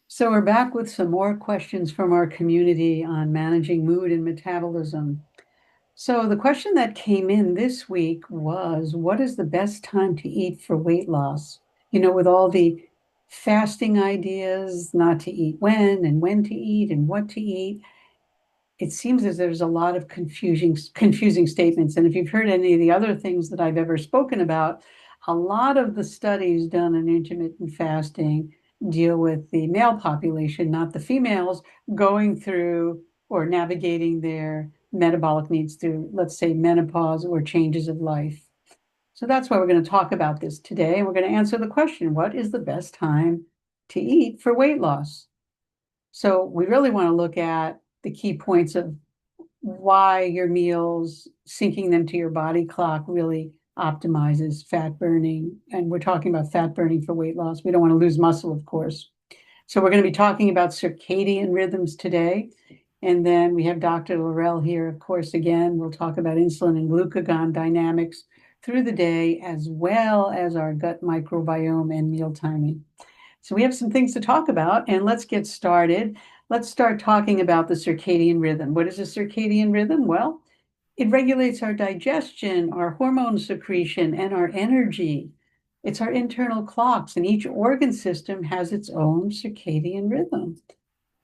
So we're back with some more questions from our community on managing mood and metabolism. So the question that came in this week was, what is the best time to eat for weight loss? With all the fasting ideas, not to eat when to eat and what to eat, it seems as there's a lot of confusing statements. And if you've heard any of the other things that I've ever spoken about, a lot of the studies done on intermittent fasting deal with the male population, not the females, going through or navigating their metabolic needs through, let's say, menopause or changes of life. So that's why we're going to talk about this today. And we're going to answer the question, what is the best time to eat for weight loss? So we really want to look at the key points of why your meals, syncing them to your body clock really optimizes fat burning. And we're talking about fat burning for weight loss. We don't want to lose muscle, of course. So we're going to be talking about circadian rhythms today. And then we have Dr. Laurel here, of course, again, we'll talk about insulin and glucagon dynamics through the day, as well as our gut microbiome and meal timing. So we have some things to talk about, and let's get started. Let's start talking about the circadian rhythm. What is a circadian rhythm? Well, it regulates our digestion, our hormone secretion, and our energy. It's our internal clocks, and each organ system has its own circadian rhythm.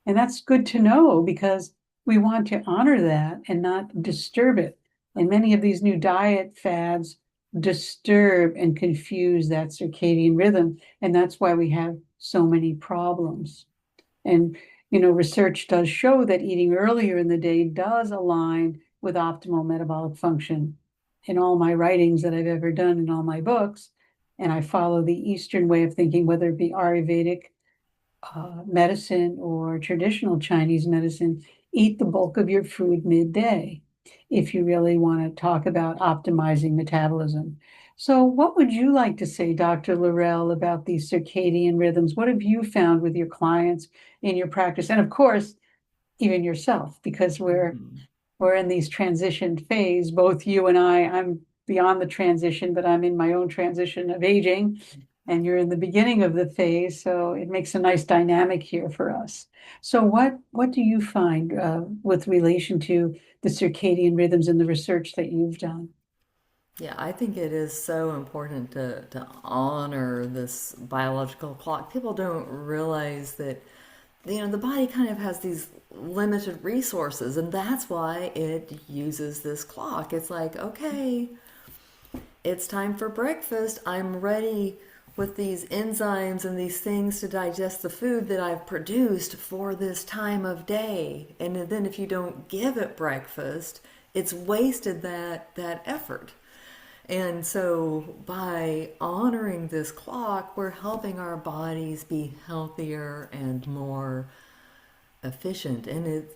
And that's good to know because we want to honor that and not disturb it. And many of these new diet fads disturb and confuse that circadian rhythm. And that's why we have so many problems. And, research does show that eating earlier in the day does align with optimal metabolic function. In all my writings that I've ever done in all my books, and I follow the Eastern way of thinking, whether it be Ayurvedic medicine or traditional Chinese medicine, eat the bulk of your food midday if you really want to talk about optimizing metabolism. So, what would you like to say, Dr. Laurel, about these circadian rhythms? What have you found with your clients in your practice? And of course, even yourself, because Mhm. we're in these transition phase, both you and I'm beyond the transition, but I'm in my own transition of aging, and you're in the beginning of the phase, so it makes a nice dynamic here for us. So what do you find with relation to the circadian rhythms and the research that you've done? Yeah, I think it is so important to honor this biological clock. People don't realize that, the body kind of has these limited resources, and that's why it uses this clock. It's like, okay, it's time for breakfast. I'm ready with these enzymes and these things to digest the food that I've produced for this time of day. And then if you don't give it breakfast, it's wasted that effort. And so by honoring this clock, we're helping our bodies be healthier and more efficient. And it's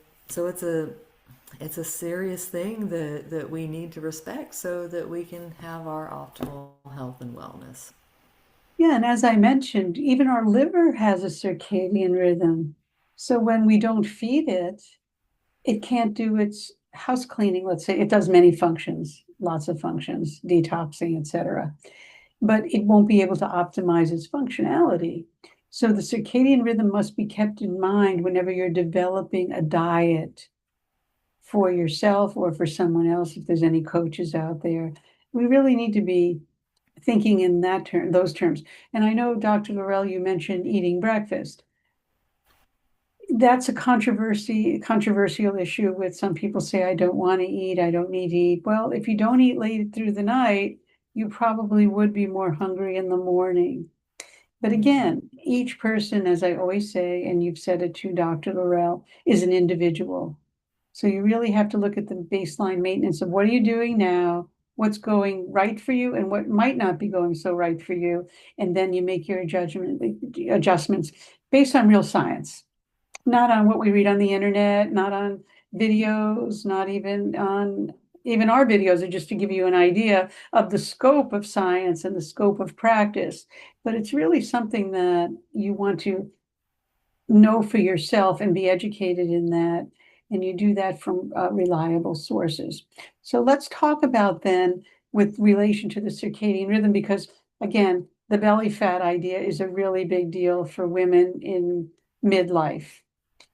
a serious thing that we need to respect so that we can have our optimal health and wellness. Yeah, and as I mentioned, even our liver has a circadian rhythm. So when we don't feed it, it can't do its house cleaning. Let's say it does many functions, lots of functions, detoxing, etc., but it won't be able to optimize its functionality. So the circadian rhythm must be kept in mind whenever you're developing a diet for yourself or for someone else, if there's any coaches out there. We really need to be thinking in those terms. And I know, Dr. Laurel, you mentioned eating breakfast. That's a controversial issue with some people say, I don't want to eat, I don't need to eat. Well, if you don't eat late through the night, you probably would be more hungry in the morning. But Mm-hmm. again, each person, as I always say, and you've said it too, Dr. Laurel, is an individual. So you really have to look at the baseline maintenance of what are you doing now, what's going right for you, and what might not be going so right for you. And then you make your adjustments based on real science, not on what we read on the internet, not on videos, not even on even our videos are just to give you an idea of the scope of science and the scope of practice. But it's really something that you want to know for yourself and be educated in that. And you do that from reliable sources. So let's talk about then with relation to the circadian rhythm, because again, the belly fat idea is a really big deal for women in midlife.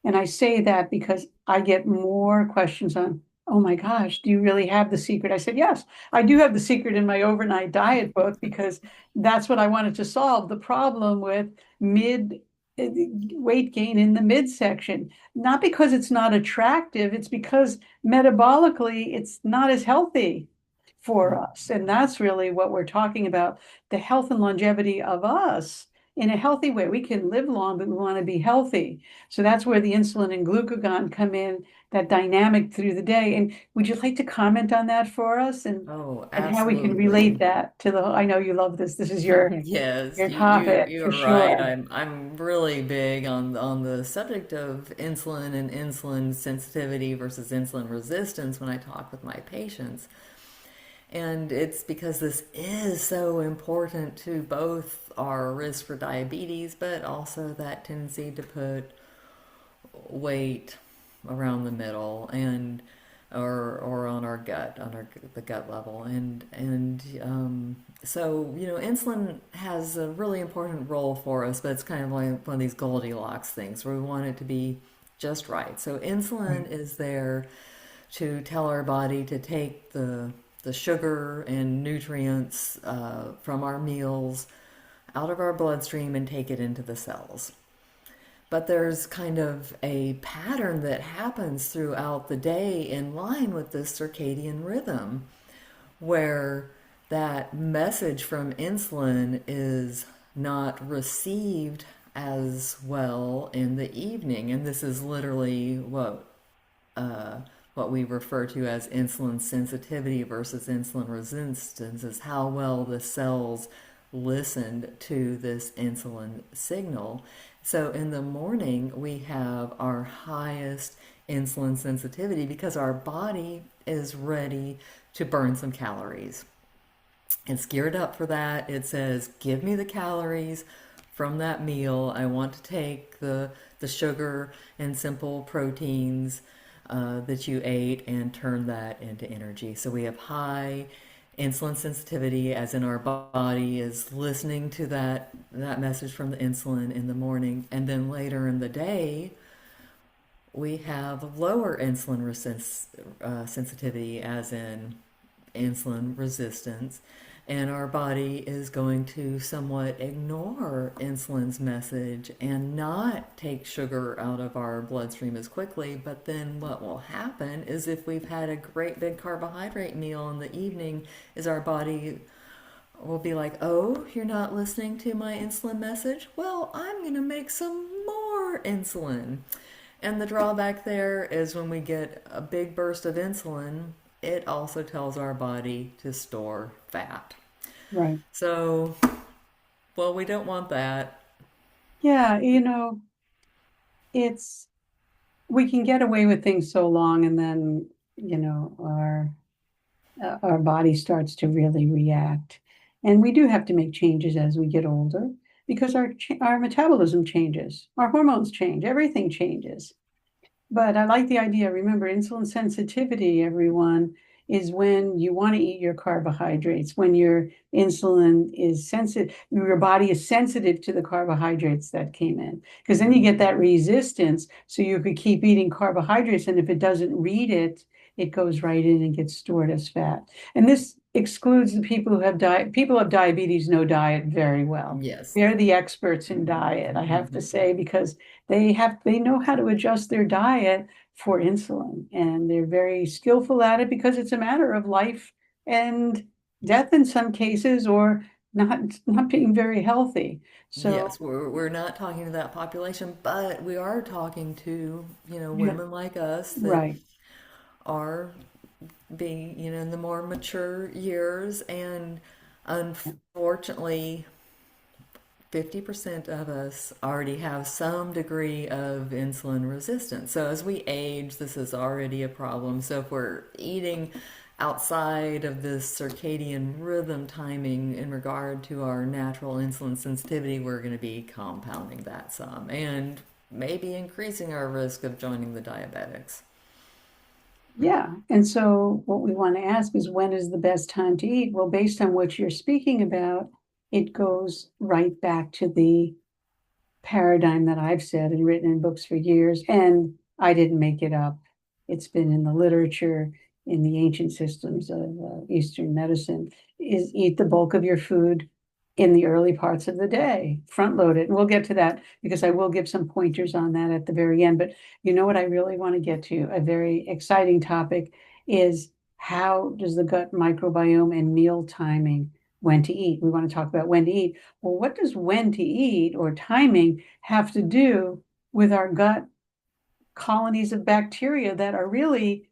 And I say that because I get more questions on, oh my gosh, do you really have the secret? I said, yes, I do have the secret in my overnight diet book because that's what I wanted to solve the problem with mid weight gain in the midsection. Not because it's not attractive, it's because metabolically it's not as healthy for us. And that's really what we're talking about, the health and longevity of us in a healthy way. We can live long, but we want to be healthy. So that's where the insulin and glucagon come in, that dynamic through the day. And would you like to comment on that for us Oh, and how we can relate absolutely. that to the, I know you love this. This is your Yes, your you topic for you're right. sure. I'm really big on the subject of insulin and insulin sensitivity versus insulin resistance when I talk with my patients. And it's because this is so important to both our risk for diabetes, but also that tendency to put weight around the middle and or on our gut, on the gut level, and so insulin has a really important role for us, but it's kind of like one of these Goldilocks things where we want it to be just right. So Right. insulin is there to tell our body to take the sugar and nutrients from our meals out of our bloodstream and take it into the cells. But there's kind of a pattern that happens throughout the day in line with this circadian rhythm where that message from insulin is not received as well in the evening. And this is literally uh, what we refer to as insulin sensitivity versus insulin resistance, is how well the cells listened to this insulin signal. So in the morning, we have our highest insulin sensitivity because our body is ready to burn some calories. It's geared up for that. It says, give me the calories from that meal. I want to take the sugar and simple proteins that you ate and turn that into energy. So we have high insulin sensitivity, as in our body is listening to that message from the insulin in the morning, and then later in the day we have lower insulin sensitivity, as in insulin resistance, and our body is going to somewhat ignore insulin's message and not take sugar out of our bloodstream as quickly. But then what will happen is, if we've had a great big carbohydrate meal in the evening, is our body will be like, oh, you're not listening to my insulin message? Well, I'm going to make some more insulin. And the drawback there is, when we get a big burst of insulin, it also tells our body to store fat. Right. So, well, we don't want that. Yeah, it's we can get away with things so long and then, our body starts to really react. And we do have to make changes as we get older because our metabolism changes, our hormones change, everything changes. But I like the idea. Remember, insulin sensitivity, everyone, is when you want to eat your carbohydrates, when your insulin is sensitive, your body is sensitive to the carbohydrates that came in. Because then you get that resistance. So you could keep eating carbohydrates. And if it doesn't read it, it goes right in and gets stored as fat. And this excludes the people who have people who have diabetes know diet very well. Yes. They're the experts in diet, I have to say, because they know how to adjust their diet for insulin, and they're very skillful at it because it's a matter of life and death in some cases, or not being very healthy. So Yes, we're not talking to that population, but we are talking to, yeah, women like us that right. are being, in the more mature years, and unfortunately 50% of us already have some degree of insulin resistance. So as we age, this is already a problem. So if we're eating outside of this circadian rhythm timing in regard to our natural insulin sensitivity, we're going to be compounding that some and maybe increasing our risk of joining the diabetics. Yeah. And so what we want to ask is, when is the best time to eat? Well, based on what you're speaking about, it goes right back to the paradigm that I've said and written in books for years, and I didn't make it up. It's been in the literature, in the ancient systems of Eastern medicine, is eat the bulk of your food in the early parts of the day, front load it. And we'll get to that because I will give some pointers on that at the very end. But you know what I really want to get to, a very exciting topic, is how does the gut microbiome and meal timing, when to eat? We want to talk about when to eat. Well, what does when to eat or timing have to do with our gut colonies of bacteria that are really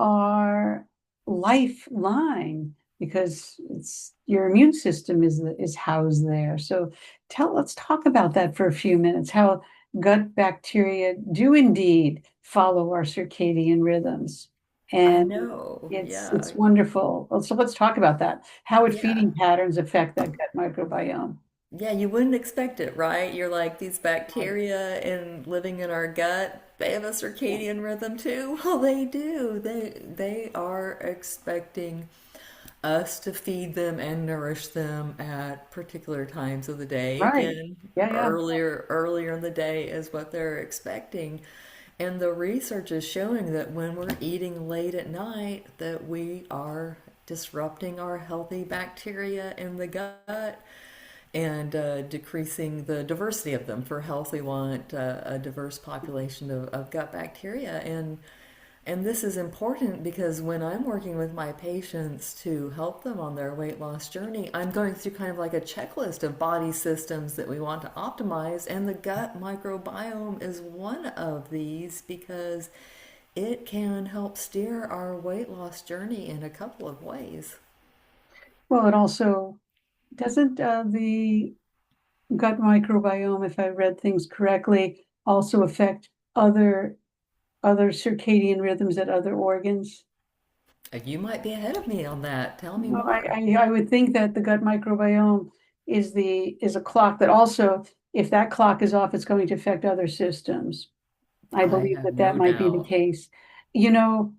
our lifeline? Because it's your immune system is housed there. So let's talk about that for a few minutes, how gut bacteria do indeed follow our circadian rhythms. I And know. Yeah. it's wonderful. So let's talk about that. How would Yeah. feeding patterns affect that gut microbiome? Yeah, you wouldn't expect it, right? You're like these bacteria and living in our gut, they have a circadian rhythm too. Well, they do. They are expecting us to feed them and nourish them at particular times of the day. Right. Again, Yeah, yeah. earlier in the day is what they're expecting. And the research is showing that when we're eating late at night, that we are disrupting our healthy bacteria in the gut and decreasing the diversity of them. For health, we want a diverse population of gut bacteria. And this is important because when I'm working with my patients to help them on their weight loss journey, I'm going through kind of like a checklist of body systems that we want to optimize. And the gut microbiome is one of these because it can help steer our weight loss journey in a couple of ways. Well, it also doesn't the gut microbiome, if I read things correctly, also affect other circadian rhythms at other organs? You might be ahead of me on that. Tell me No, more. I would think that the gut microbiome is a clock that also, if that clock is off, it's going to affect other systems. I I believe have that that no might be the doubt. case. You know,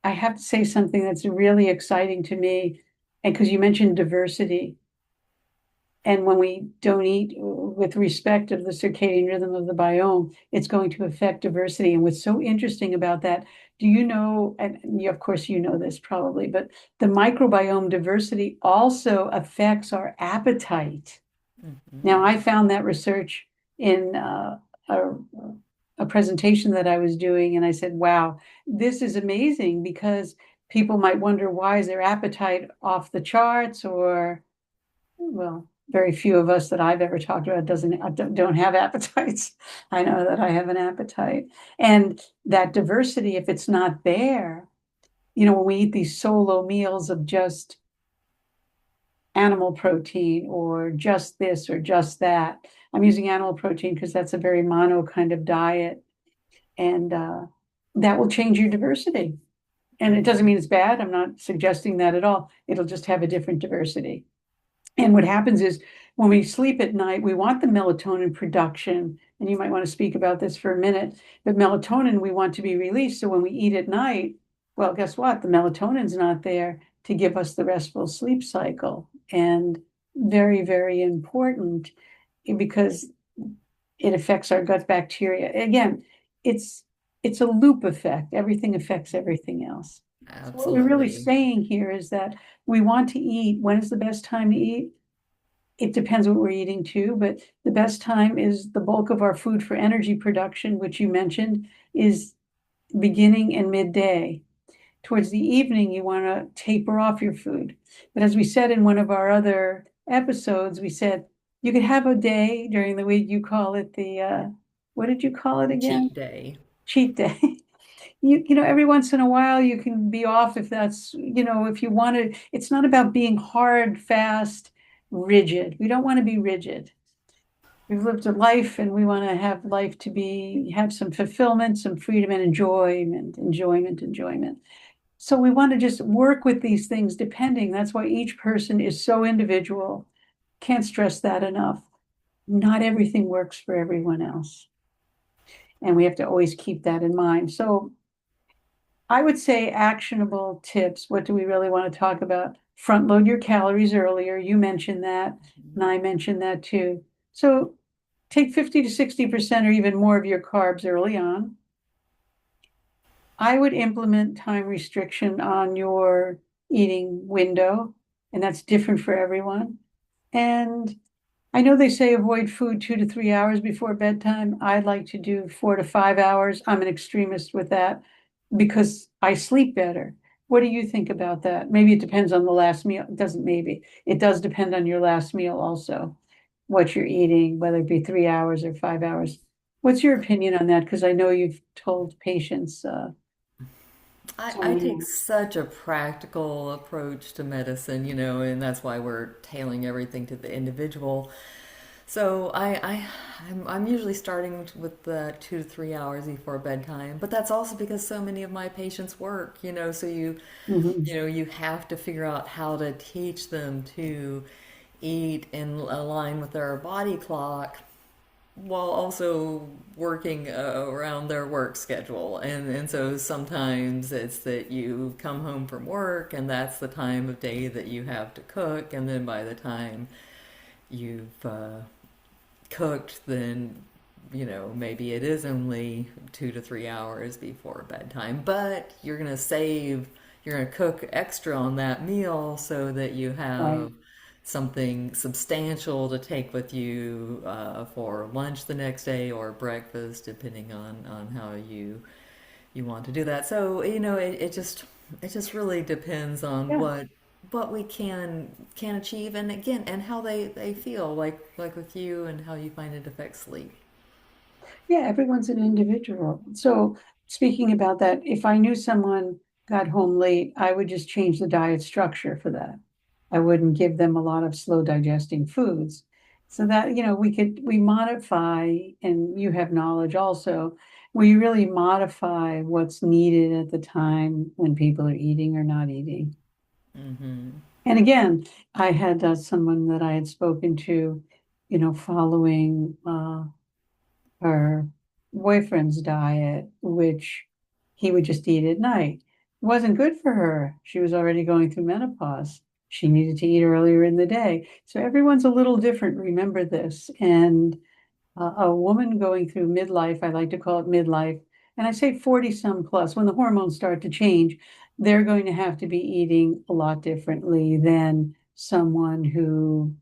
I have to say something that's really exciting to me, and because you mentioned diversity. And when we don't eat with respect of the circadian rhythm of the biome, it's going to affect diversity. And what's so interesting about that, do you know, and you, of course you know this probably, but the microbiome diversity also affects our appetite. Now, Mhm. I found that research in a presentation that I was doing, and I said, wow, this is amazing because people might wonder, why is their appetite off the charts? Or, well, very few of us that I've ever talked about don't have appetites. I know that I have an appetite. And that diversity, if it's not there, when we eat these solo meals of just animal protein or just this or just that. I'm using animal protein because that's a very mono kind of diet, and that will change your diversity. And it doesn't Mhm. mean it's bad. I'm not suggesting that at all. It'll just have a different diversity. And what happens is when we sleep at night, we want the melatonin production. And you might want to speak about this for a minute. But melatonin, we want to be released. So when we eat at night, well, guess what? The melatonin's not there to give us the restful sleep cycle. And very, very important because it affects our gut bacteria. Again, it's it's a loop effect. Everything affects everything else. So what we're really Absolutely. saying here is that we want to eat. When is the best time to eat? It depends what we're eating too, but the best time is the bulk of our food for energy production, which you mentioned, is beginning and midday. Towards the evening, you want to taper off your food. But as we said in one of our other episodes, we said you could have a day during the week. You call it what did you call it The again? cheat day. Cheat day. You know, every once in a while you can be off if that's, if you want to. It's not about being hard, fast, rigid. We don't want to be rigid. We've lived a life and we want to have life to have some fulfillment, some freedom and enjoyment. So we want to just work with these things depending. That's why each person is so individual. Can't stress that enough. Not everything works for everyone else. And we have to always keep that in mind. So I would say actionable tips. What do we really want to talk about? Front load your calories earlier. You mentioned that, and Mhm. I mentioned that too. So take 50 to 60% or even more of your carbs early on. I would implement time restriction on your eating window, and that's different for everyone. And I know they say avoid food 2 to 3 hours before bedtime. I'd like to do 4 to 5 hours. I'm an extremist with that because I sleep better. What do you think about that? Maybe it depends on the last meal. It doesn't maybe. It does depend on your last meal also, what you're eating, whether it be 3 hours or 5 hours. What's your opinion on that? Because I know you've told patients so I many take hours. such a practical approach to medicine, and that's why we're tailoring everything to the individual. So I'm usually starting with the 2 to 3 hours before bedtime, but that's also because so many of my patients work, so Mhm. you have to figure out how to teach them to eat and align with their body clock while also working around their work schedule. And so sometimes it's that you come home from work and that's the time of day that you have to cook. And then by the time you've cooked, then, maybe it is only 2 to 3 hours before bedtime, but you're going to cook extra on that meal so that you Right. have something substantial to take with you for lunch the next day or breakfast, depending on how you want to do that. So, it just really depends on Yeah. what we can achieve, and again, and how they feel, like with you, and how you find it affects sleep. Yeah, everyone's an individual. So speaking about that, if I knew someone got home late, I would just change the diet structure for that. I wouldn't give them a lot of slow digesting foods. So that, we modify, and you have knowledge also, we really modify what's needed at the time when people are eating or not eating. Hmm. And again, I had someone that I had spoken to, following her boyfriend's diet, which he would just eat at night. It wasn't good for her. She was already going through menopause. She needed to eat earlier in the day. So everyone's a little different. Remember this. And a woman going through midlife, I like to call it midlife, and I say 40 some plus, when the hormones start to change, they're going to have to be eating a lot differently than someone who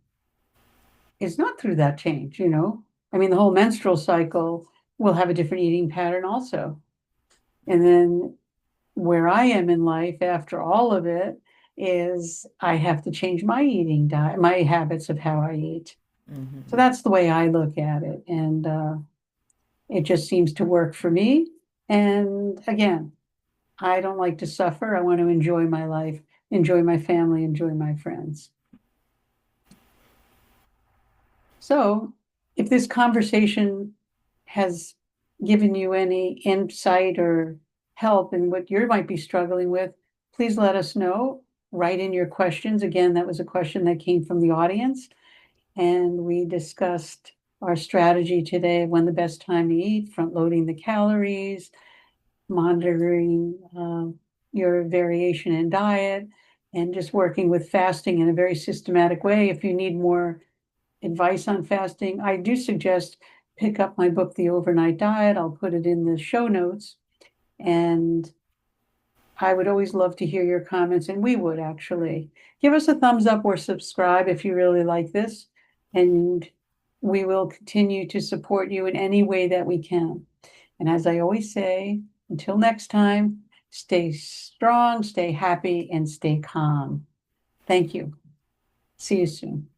is not through that change. I mean, the whole menstrual cycle will have a different eating pattern also. And then where I am in life after all of it is I have to change my eating diet, my habits of how I eat. So Hmm. that's the way I look at it. And it just seems to work for me. And again, I don't like to suffer. I want to enjoy my life, enjoy my family, enjoy my friends. So, if this conversation has given you any insight or help in what you might be struggling with, please let us know. Write in your questions. Again, that was a question that came from the audience, and we discussed our strategy today, when the best time to eat, front loading the calories, monitoring your variation in diet, and just working with fasting in a very systematic way. If you need more advice on fasting, I do suggest pick up my book, The Overnight Diet. I'll put it in the show notes. And I would always love to hear your comments, and we would actually. Give us a thumbs up or subscribe if you really like this, and we will continue to support you in any way that we can. And as I always say, until next time, stay strong, stay happy, and stay calm. Thank you. See you soon.